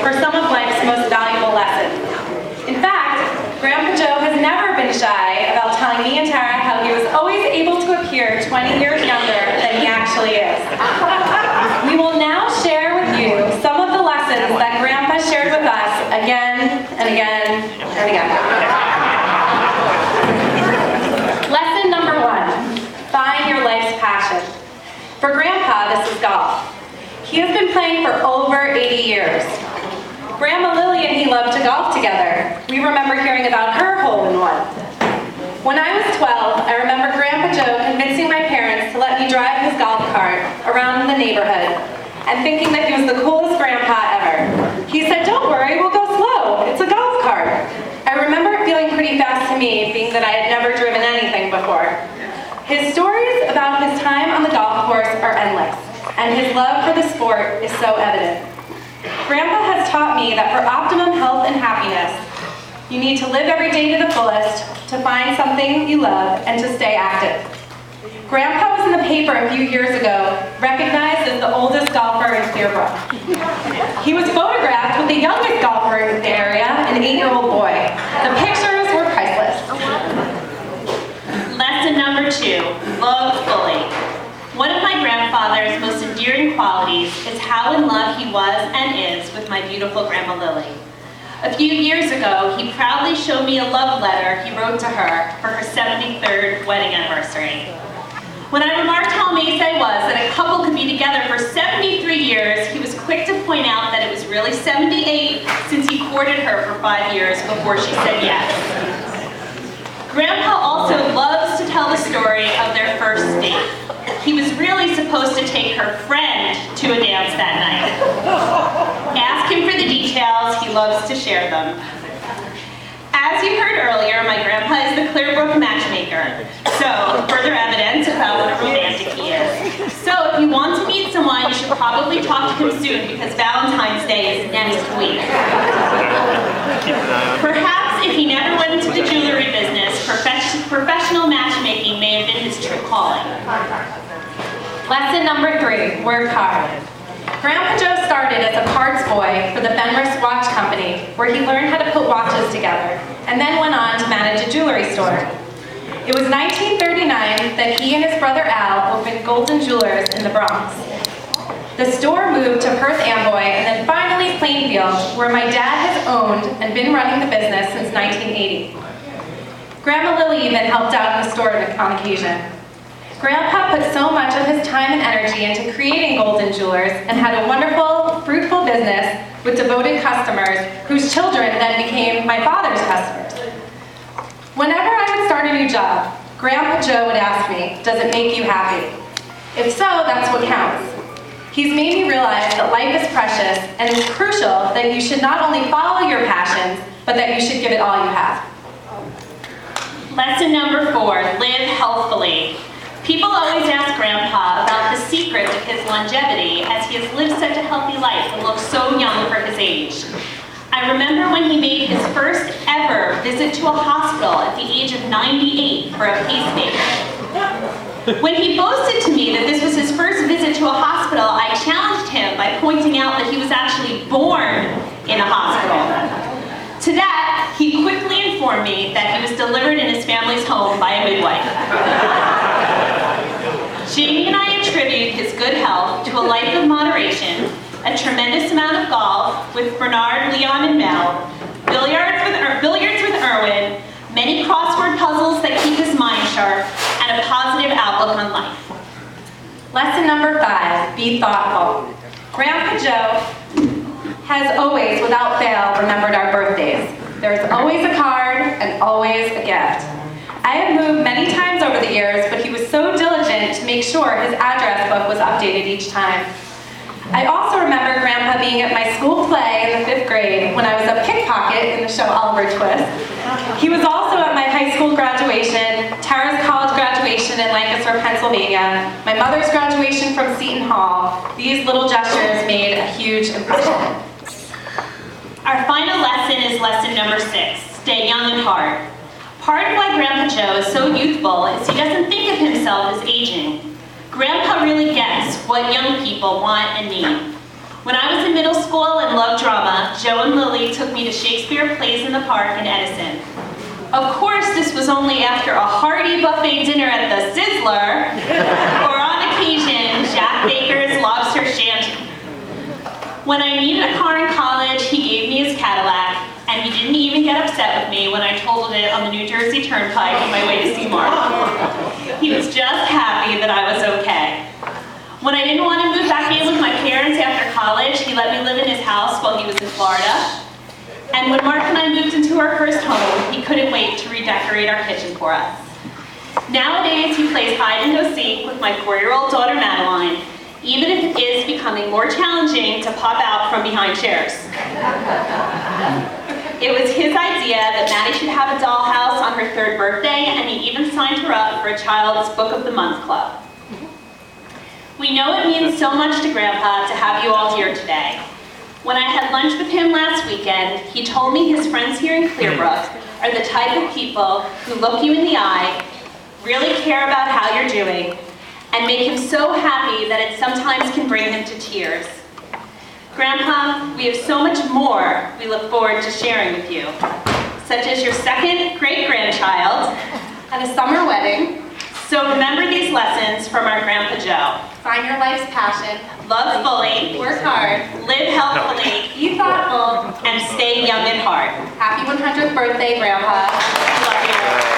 for some of life's most valuable lessons. In fact, Grandpa Joe has never been shy about telling me and Tara how he was always able to appear 20 years younger than he actually is. We will now share with you some of the lessons that Grandpa shared with us again and again and again. Lesson number 1, find your life's passion. For Grandpa, this is golf. He has been playing for over 80 years. Grandma Lily and he loved to golf together. We remember hearing about her hole-in-one. When I was 12, I remember Grandpa Joe convincing my parents to let me drive his golf cart around the neighborhood and thinking that he was the coolest grandpa ever. He said, "Don't worry, we'll go slow. It's a golf cart." I remember it feeling pretty fast to me, being that I had never driven anything before. His stories about his time on the golf course are endless, and his love for the sport is so evident. Grandpa has taught me that for optimum health and happiness, you need to live every day to the fullest, to find something you love, and to stay active. Grandpa was in the paper a few years ago, recognized as the oldest golfer in Clearbrook. He was photographed with the youngest golfer in the area, an 8-year-old boy. The pictures were priceless. Lesson number 2, love fully. One of my grandfather's most endearing qualities is how in love he was and is with my beautiful Grandma Lily. A few years ago, he proudly showed me a love letter he wrote to her for her 73rd wedding anniversary. When I remarked how amazed I was that a couple could be together for 73 years, he was quick to point out that it was really 78 since he courted her for 5 years before she said yes. Grandpa also loves to tell the story of their first date. He was really supposed to take her friend to a dance that night. Ask him for the details, he loves to share them. As you heard earlier, my grandpa is the Clearbrook matchmaker, so further evidence about what a romantic he is. So if you want to meet someone, you should probably talk to him soon because Valentine's Day is next week. Perhaps if he never went into the jewelry business, professional matchmaking may have been his true calling. Lesson number 3, work hard. Grandpa Joe started as a parts boy for the Benris Watch Company, where he learned how to put watches together, and then went on to manage a jewelry store. It was 1939 that he and his brother Al opened Golden Jewelers in the Bronx. The store moved to Perth Amboy and then finally Plainfield, where my dad has owned and been running the business since 1980. Grandma Lily even helped out in the store on occasion. Grandpa put so much of his time and energy into creating Golden Jewelers and had a wonderful, fruitful business with devoted customers whose children then became my father's customers. Whenever I would start a new job, Grandpa Joe would ask me, "Does it make you happy?" If so, that's what counts. He's made me realize that life is precious and it's crucial that you should not only follow your passions, but that you should give it all you have. Lesson number 4, live healthfully. People always ask Grandpa about the secret of his longevity as he has lived such a healthy life and looks so young for his age. I remember when he made his first ever visit to a hospital at the age of 98 for a pacemaker. When he boasted to me that this was his first visit to a hospital, I challenged him by pointing out that he was actually born in a hospital. To that, he quickly informed me that he was delivered in his family's home by a midwife. Jamie and I attribute his good health to a life of moderation, a tremendous amount of golf with Bernard, Leon, and Mel, billiards with Erwin, many crossword puzzles that keep his mind sharp, and a positive outlook on life. Lesson number 5, be thoughtful. Grandpa Joe has always, without fail, remembered our birthdays. There's always a card and always a gift. I have moved many times over the years, but he was so diligent to make sure his address book was updated each time. I also remember Grandpa being at my school play in the 5th grade when I was a pickpocket in the show Oliver Twist. He was also at my high school graduation, Tara's college graduation in Lancaster, Pennsylvania, my mother's graduation from Seton Hall. These little gestures made a huge impression. Our final lesson is lesson number 6, stay young at heart. Part of why Grandpa Joe is so youthful is he doesn't think of himself as aging. Grandpa really gets what young people want and need. When I was in middle school and loved drama, Joe and Lily took me to Shakespeare Plays in the Park in Edison. Of course, this was only after a hearty buffet dinner at the Sizzler, or on occasion, Jack Baker's Lobster Shanty. When I needed a car in college, he gave me his Cadillac, and he didn't even get upset with me when I totaled it on the New Jersey Turnpike on my way to Seymour. He was just happy that I was okay. When I didn't want to move back in with my parents after college, he let me live in his house while he was in Florida. And when Mark and I moved into our first home, he couldn't wait to redecorate our kitchen for us. Nowadays, he plays hide and go seek with my 4-year-old daughter, Madeline, even if it is becoming more challenging to pop out from behind chairs. It was his idea that Maddie should have a dollhouse on her 3rd birthday, and he even signed her up for a Child's Book of the Month club. We know it means so much to Grandpa to have you all here today. When I had lunch with him last weekend, he told me his friends here in Clearbrook are the type of people who look you in the eye, really care about how you're doing, and make him so happy that it sometimes can bring him to tears. Grandpa, we have so much more we look forward to sharing with you, such as your 2nd great-grandchild And a summer wedding. So remember these lessons from our Grandpa Joe. Find your life's passion. Love fully, Work hard. live healthfully, Be thoughtful. and stay young at heart. Happy 100th birthday, Grandpa. Love you.